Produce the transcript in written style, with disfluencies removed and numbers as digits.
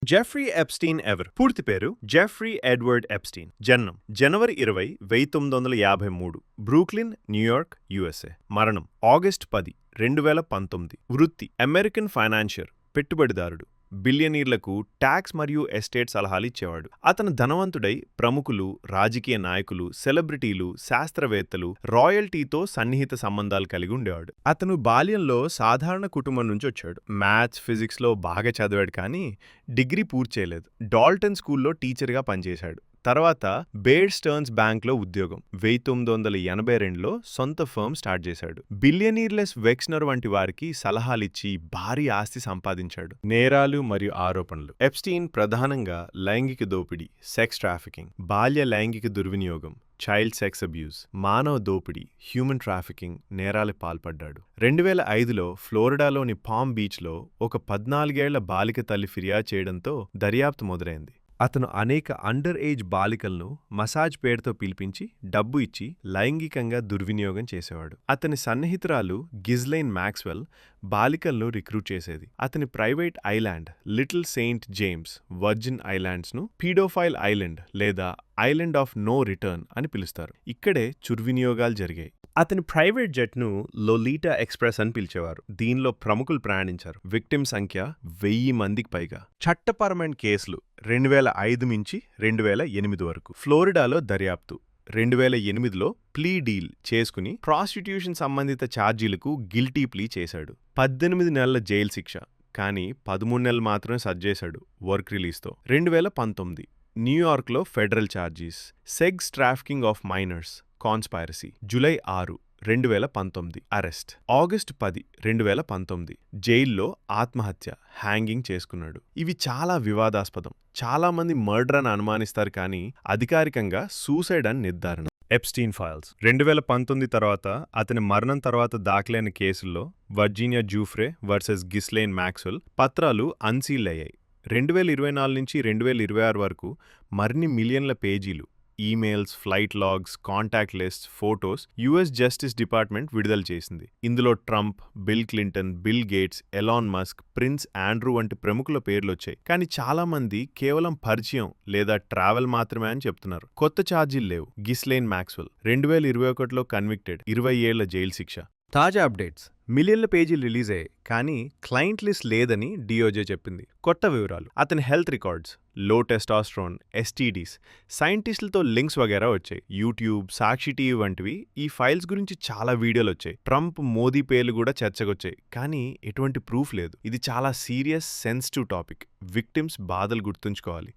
Jeffrey Epstein ఎవరు? పూర్తి పేరు జెఫ్రీ ఎడ్వర్డ్ ఎప్స్టీన్. జననం జనవరి 20, 1953, బ్రూక్లిన్, న్యూయార్క్, యుఎస్ఏ. మరణం ఆగస్టు 10, 2019. వృత్తి అమెరికన్ ఫైనాన్షియర్, పెట్టుబడిదారుడు. బిలియనీర్లకు ట్యాక్స్ మరియు ఎస్టేట్ సలహాలు ఇచ్చేవాడు. అతను ధనవంతుడై ప్రముఖులు, రాజకీయ నాయకులు, సెలబ్రిటీలు, శాస్త్రవేత్తలు, రాయల్టీతో సన్నిహిత సంబంధాలు కలిగి ఉండేవాడు. అతను బాల్యంలో సాధారణ కుటుంబం నుంచి వచ్చాడు. మ్యాథ్స్, ఫిజిక్స్లో బాగా చదివాడు, కానీ డిగ్రీ పూర్తి చేయలేదు. డాల్టన్ స్కూల్లో టీచర్గా పనిచేశాడు. తర్వాత బేర్ స్టర్న్స్ బ్యాంక్లో ఉద్యోగం. 1982లో సొంత ఫర్మ్ స్టార్ట్ చేశాడు. బిలియనీర్లెస్ వెక్స్నర్ వంటి వారికి సలహాలిచ్చి భారీ ఆస్తి సంపాదించాడు. నేరాలు మరియు ఆరోపణలు. ఎప్స్టీన్ ప్రధానంగా లైంగిక దోపిడీ, సెక్స్ ట్రాఫికింగ్, బాల్య లైంగిక దుర్వినియోగం, చైల్డ్ సెక్స్ అబ్యూస్, మానవ దోపిడీ, హ్యూమన్ ట్రాఫికింగ్ నేరాలకు పాల్పడ్డాడు. 2005లో ఫ్లోరిడాలోని పామ్ బీచ్లో ఒక 14 ఏళ్ల బాలిక తల్లి ఫిర్యాదు చేయడంతో దర్యాప్తు మొదలైంది. అతను అనేక అండర్ ఏజ్ బాలికలను మసాజ్ పేరుతో పిలిపించి డబ్బు ఇచ్చి లైంగికంగా దుర్వినియోగం చేసేవాడు. అతని సన్నిహితురాలు గిజ్లైన్ మ్యాక్స్వెల్ బాలికలను రిక్రూట్ చేసేది. అతని private island little Saint James virgin ఐలాండ్స్ను పీడోఫైల్ ఐలాండ్ లేదా ఐలాండ్ ఆఫ్ నో రిటర్న్ అని పిలుస్తారు. ఇక్కడే దుర్వినియోగాలు జరిగాయి. అతని ప్రైవేట్ జెట్ను లోలీటా ఎక్స్ప్రెస్ అని పిలిచేవారు. దీనిలో ప్రముఖులు ప్రయాణించారు. విక్టిమ్ సంఖ్య 1000 మందికి పైగా. చట్టపరమైన కేసులు 2005 నుంచి 2008 వరకు. ఫ్లోరిడాలో దర్యాప్తు 2008లో ప్లీ డీల్ చేసుకుని ప్రాస్టిట్యూషన్ సంబంధిత ఛార్జీలకు గిల్టీ ప్లీ చేశాడు. 18 నెలల జైలు శిక్ష, కానీ 13 నెలలు మాత్రమే సర్వ్ చేశాడు వర్క్ రిలీజ్తో. 2019 న్యూయార్క్లో federal charges, sex trafficking of minors, conspiracy. July 6, 2019 arrest. August 10, 2019 జైల్లో ఆత్మహత్య, హ్యాంగింగ్ చేసుకున్నాడు. ఇవి చాలా వివాదాస్పదం. చాలా మంది మర్డర్ అని అనుమానిస్తారు, కానీ అధికారికంగా సూసైడ్ అని నిర్ధారణ. ఎప్స్టీన్ ఫైల్స్ 2019 తర్వాత అతని మరణం తర్వాత దాఖలైన కేసుల్లో Virginia Giuffre versus Ghislaine Maxwell పత్రాలు అన్సీల్డ్ అయ్యాయి. 2024 నుంచి 2026 వరకు మరిన్ని మిలియన్ల పేజీలు, emails, flight logs, contact list, photos US Justice Department విడుదల చేసింది. ఇందులో Trump, Bill Clinton, Bill Gates, Elon Musk, Prince Andrew వంటి ప్రముఖుల పేర్లొచ్చాయి. కానీ చాలా మంది కేవలం పరిచయం లేదా ట్రావెల్ మాత్రమే అని చెప్తున్నారు. కొత్త ఛార్జీలు లేవు. గిస్లైన్ మ్యాక్స్వెల్ 2021లో కన్విక్టెడ్, 20 ఏళ్ల జైలు శిక్ష. తాజా అప్డేట్స్. మిలియన్ల పేజీలు రిలీజ్ అయ్యాయి, కానీ క్లయింట్ లిస్ట్ లేదని డిఓజే చెప్పింది. కొత్త వివరాలు. అతని హెల్త్ రికార్డ్స్, లో టెస్టాస్ట్రాన్, ఎస్టీడీస్, సైంటిస్టులతో లింక్స్ వగేరా వచ్చాయి. యూట్యూబ్, సాక్షి టీవీ వంటివి ఈ ఫైల్స్ గురించి చాలా వీడియోలు వచ్చాయి. ట్రంప్, మోదీ పేర్లు కూడా చర్చకొచ్చాయి, కానీ ఎటువంటి ప్రూఫ్ లేదు. ఇది చాలా సీరియస్, సెన్సిటివ్ టాపిక్. విక్టిమ్స్ బాధలు గుర్తుంచుకోవాలి.